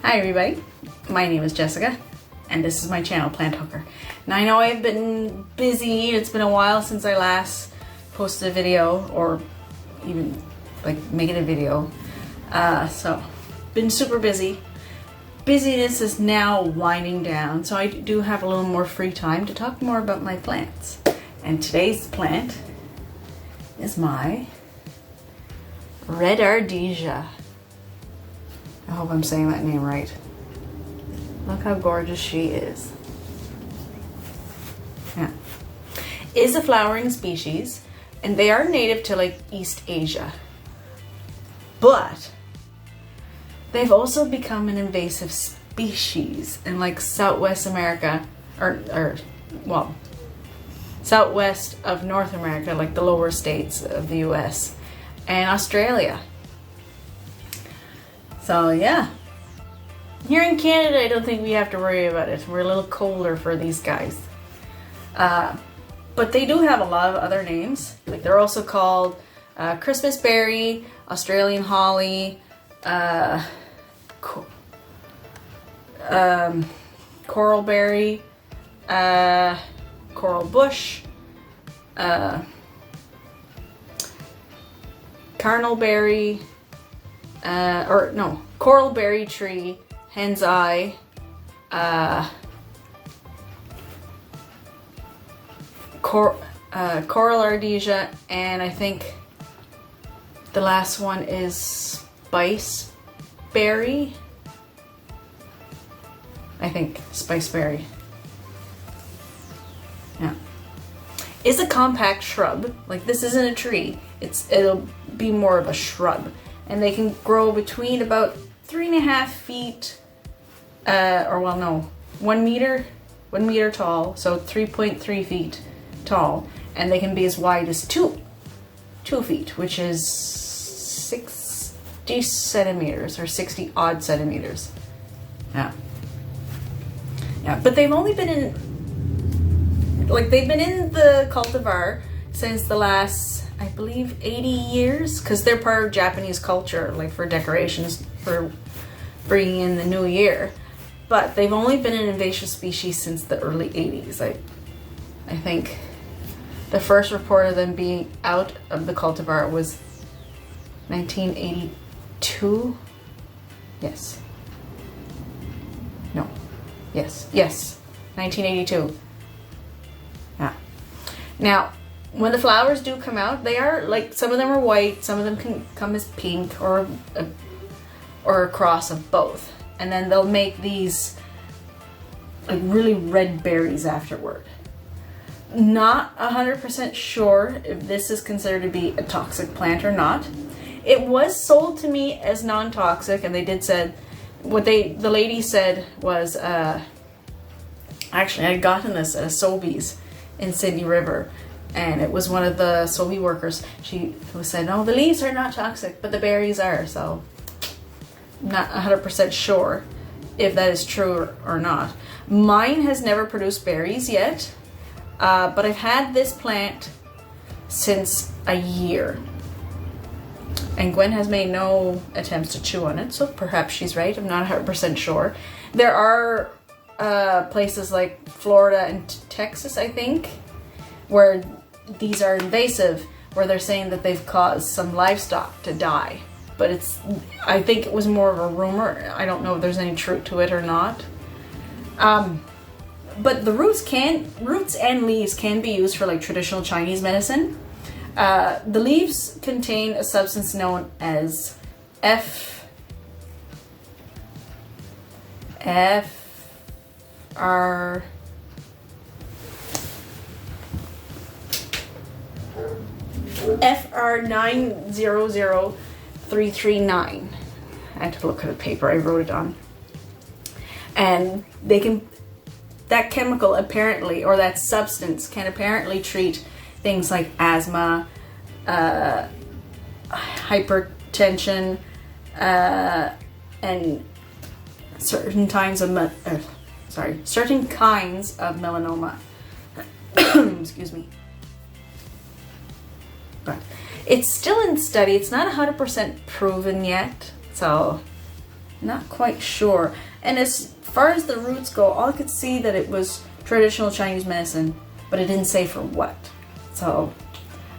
Hi everybody, my name is Jessica and this is my channel, Plant Hooker. Now I know I've been busy, it's been a while since I last posted a video or even like making a video. So, been super busy. Busyness is now winding down, so I do have a little more free time to talk more about my plants. And today's plant is my red Ardisia. I hope I'm saying that name right. Look how gorgeous she is. Yeah. Is a flowering species, and they are native to like East Asia. But they've also become an invasive species in like Southwest America, or well, southwest of North America, like the lower states of the US and Australia. So yeah, here in Canada, I don't think we have to worry about it. We're a little colder for these guys. But they do have a lot of other names. Like they're also called Christmas berry, Australian holly, coral berry, coral bush, carnal berry, coral berry tree, hen's eye, coral Ardisia, and I think the last one is spice berry. I think spice berry. Yeah. It's a compact shrub. Like this isn't a tree. It'll be more of a shrub. And they can grow between about 3.5 feet, 1 meter tall, so 3.3 feet tall, and they can be as wide as 2 feet, which is 60 centimeters or 60 odd centimeters. Yeah. Yeah, but they've only been in, they've been in the cultivar since the last, I believe, 80 years, because they're part of Japanese culture, like for decorations, for bringing in the new year. But they've only been an invasive species since the early 80s. I think the first report of them being out of the cultivar was 1982. Yes. No. Yes. 1982. Yeah. Now, when the flowers do come out, they are like, some of them are white, some of them can come as pink or a cross of both. And then they'll make these like really red berries afterward. Not 100% sure if this is considered to be a toxic plant or not. It was sold to me as non-toxic, and they did said, the lady said was, actually I had gotten this at a Sobeys in Sydney River. And it was one of the Sobe workers. She said, "No, the leaves are not toxic, but the berries are." So, I'm not 100% sure if that is true or not. Mine has never produced berries yet, but I've had this plant since a year. And Gwen has made no attempts to chew on it, so perhaps she's right. I'm not 100% sure. There are places like Florida and Texas, I think, where these are invasive, where they're saying that they've caused some livestock to die. But I think it was more of a rumor. I don't know if there's any truth to it or not. But the roots and leaves can be used for like traditional Chinese medicine. The leaves contain a substance known as FR900339. I had to look at the paper, I wrote it on. And that chemical apparently, or that substance can apparently treat things like asthma, hypertension, and certain kinds of melanoma. Excuse me. But it's still in study. It's not 100% proven yet. So Not quite sure. And as far as the roots go, all I could see that it was traditional Chinese medicine, but it didn't say for what. So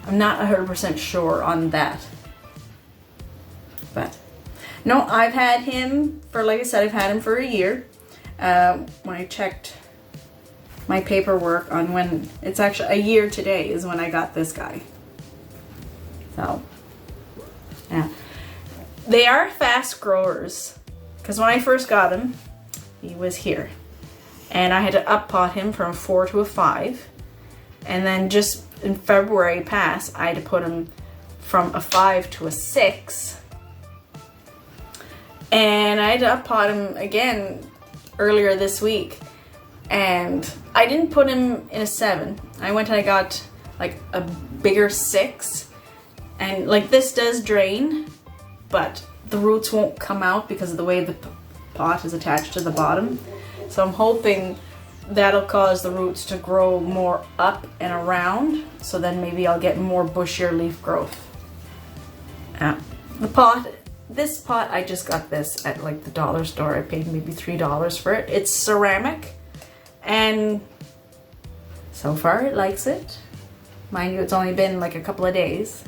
I'm not 100% sure on that. But no, I've had him for, like I said, I've had him for a year. When I checked my paperwork on when, it's actually a year today is when I got this guy. So, yeah. They are fast growers, because when I first got him, he was here. And I had to up pot him from a 4 to a 5. And then just in February past, I had to put him from a 5 to a 6. And I had to up pot him again earlier this week. And I didn't put him in a 7. I went and I got like a bigger 6. And like this does drain, but the roots won't come out because of the way the pot is attached to the bottom. So I'm hoping that'll cause the roots to grow more up and around, so then maybe I'll get more bushier leaf growth. This pot, I just got this at like the dollar store. I paid maybe $3 for it. It's ceramic, and so far it likes it. Mind you, it's only been like a couple of days.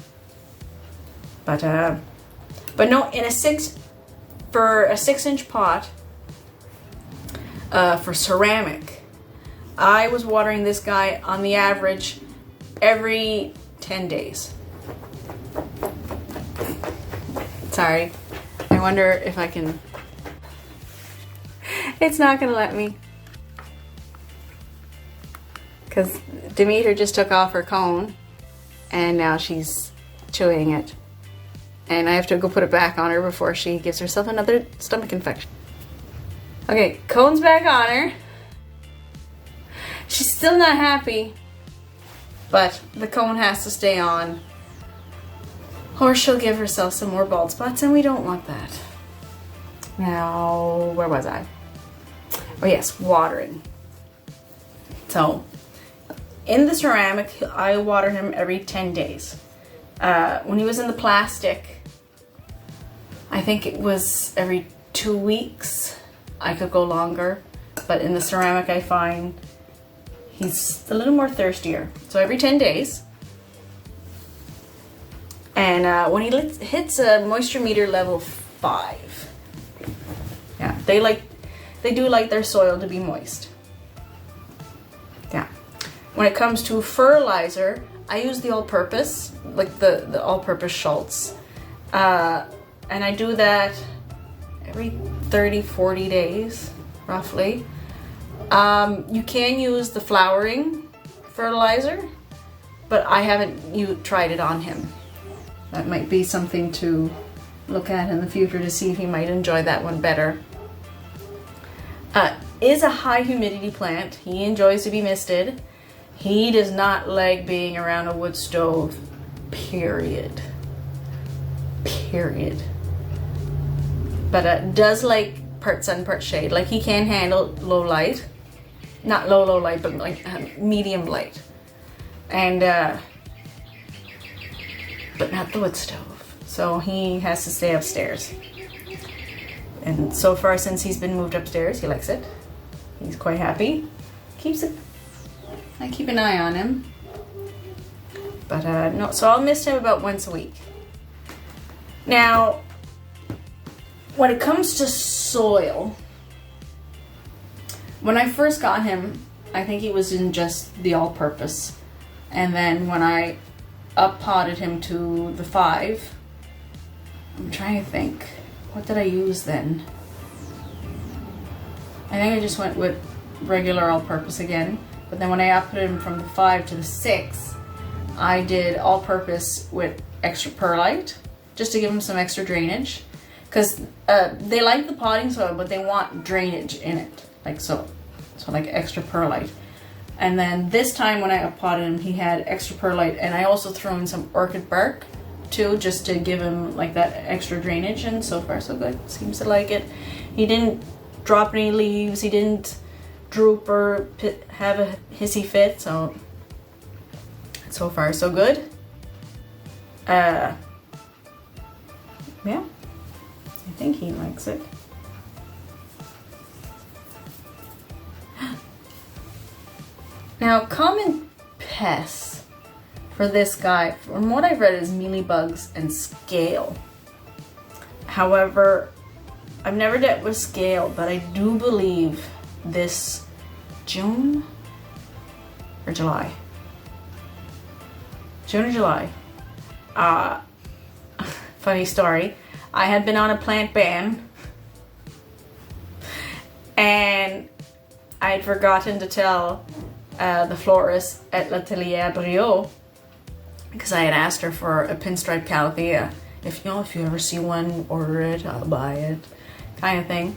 But no, in a 6-inch pot, for ceramic, I was watering this guy on the average every 10 days. Sorry, I wonder if I can, it's not gonna let me. Because Demeter just took off her cone and now she's chewing it. And I have to go put it back on her before she gives herself another stomach infection. Okay, cone's back on her. She's still not happy, but the cone has to stay on or she'll give herself some more bald spots, and we don't want that. Now, where was I? Oh yes, watering. So, in the ceramic, I water him every 10 days. When he was in the plastic, I think it was every 2 weeks. I could go longer, but in the ceramic I find he's a little more thirstier. So every 10 days. And when he hits a moisture meter level 5, yeah, they do like their soil to be moist. Yeah. When it comes to fertilizer, I use the all-purpose, like the all-purpose Schultz. And I do that every 30-40 days, roughly. You can use the flowering fertilizer, but I haven't tried it on him. That might be something to look at in the future to see if he might enjoy that one better. Is a high humidity plant. He enjoys to be misted. He does not like being around a wood stove, period. Period. But does like part sun, part shade. Like he can handle low light. Not low light, but like medium light. And, but not the wood stove. So he has to stay upstairs. And so far, since he's been moved upstairs, he likes it. He's quite happy. Keeps it. I keep an eye on him. But no, so I'll mist him about once a week. Now, when it comes to soil, when I first got him, I think he was in just the all-purpose. And then when I up-potted him to the 5, I'm trying to think, what did I use then? I think I just went with regular all-purpose again. But then when I up-put him from the 5 to the 6, I did all-purpose with extra perlite, just to give him some extra drainage. Because they like the potting soil, but they want drainage in it, like so like extra perlite. And then this time when I up-potted him, he had extra perlite, and I also threw in some orchid bark too, just to give him like that extra drainage. And so far so good. Seems to like it. He didn't drop any leaves. He didn't droop or have a hissy fit. So far so good. Yeah, I think he likes it. Now, common pests for this guy, from what I've read, is mealybugs and scale. However, I've never dealt with scale, but I do believe this June or July. June or July. Funny story. I had been on a plant ban and I had forgotten to tell the florist at L'Atelier Brio, because I had asked her for a pinstripe calathea. If you ever see one, order it, I'll buy it, kind of thing.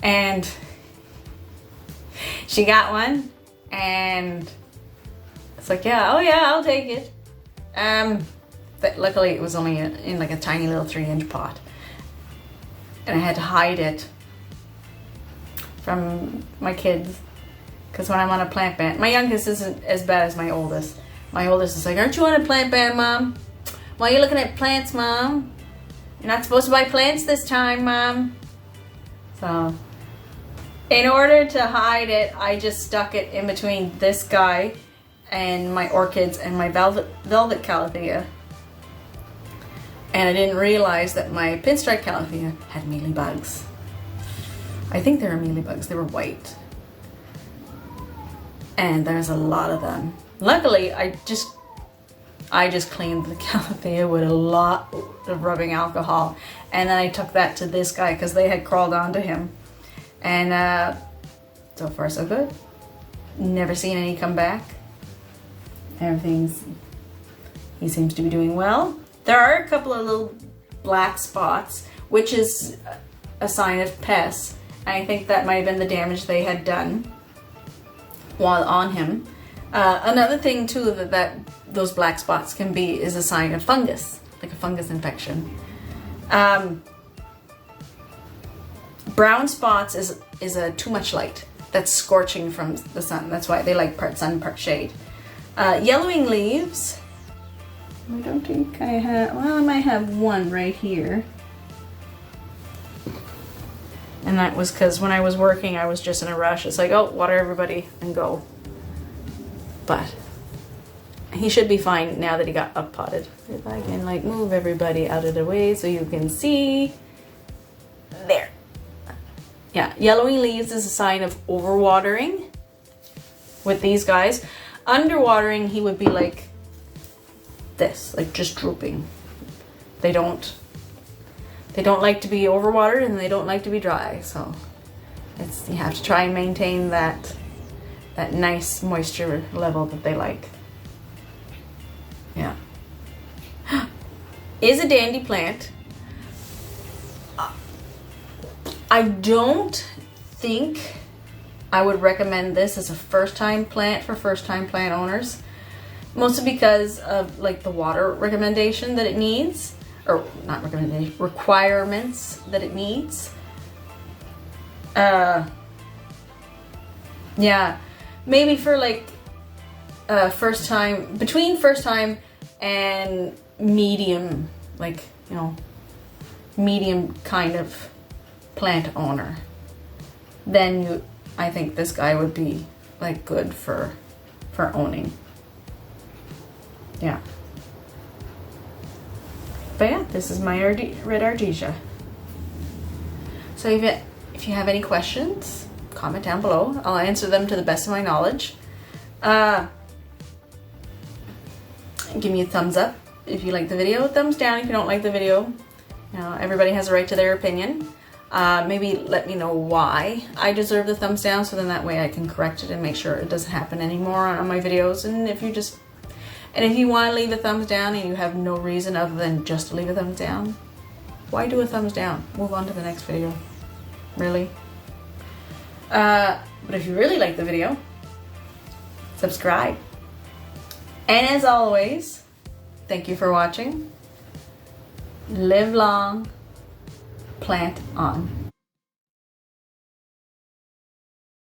And she got one, and it's like, yeah, oh yeah, I'll take it. But luckily it was only in like a tiny little 3-inch pot, and I had to hide it from my kids, because when I'm on a plant ban, my youngest isn't as bad as my oldest. My oldest is like, aren't you on a plant ban, Mom? Why are you looking at plants, Mom? You're not supposed to buy plants this time, Mom. So, in order to hide it, I just stuck it in between this guy and my orchids and my velvet calathea. And I didn't realize that my pinstripe calathea had mealybugs. I think they were mealybugs. They were white. And there's a lot of them. Luckily, I just cleaned the calathea with a lot of rubbing alcohol, and then I took that to this guy because they had crawled onto him, and so far so good. Never seen any come back. He seems to be doing well. There are a couple of little black spots, which is a sign of pests, and I think that might have been the damage they had done while on him. Another thing too that those black spots can be is a sign of fungus, like a fungus infection. Brown spots is a too much light that's scorching from the sun. That's why they like part sun, part shade. Yellowing leaves, I don't think I have, well, I might have one right here. And that was because when I was working, I was just in a rush. It's like, oh, water everybody and go. But he should be fine now that he got up-potted. If I can like move everybody out of the way so you can see. There. Yeah, yellowing leaves is a sign of overwatering with these guys. Underwatering, he would be like this, like just drooping. They don't like to be overwatered, and they don't like to be dry, so you have to try and maintain that nice moisture level that they like. Yeah. Is a dandy plant. I don't think I would recommend this as a first-time plant for first-time plant owners, mostly because of like the water recommendation that it needs, or not recommendation, requirements that it needs. Yeah, maybe for like between first time and medium, like, you know, medium kind of plant owner, then I think this guy would be like good for owning. Yeah. But yeah, this is my red Ardisia. So if you have any questions, comment down below. I'll answer them to the best of my knowledge. Give me a thumbs up if you like the video, thumbs down if you don't like the video. You know, everybody has a right to their opinion. Maybe let me know why I deserve the thumbs down, so then that way I can correct it and make sure it doesn't happen anymore on my videos. And if you want to leave a thumbs down and you have no reason other than just to leave a thumbs down, why do a thumbs down? Move on to the next video. Really? But if you really like the video, subscribe. And as always, thank you for watching. Live long, plant on.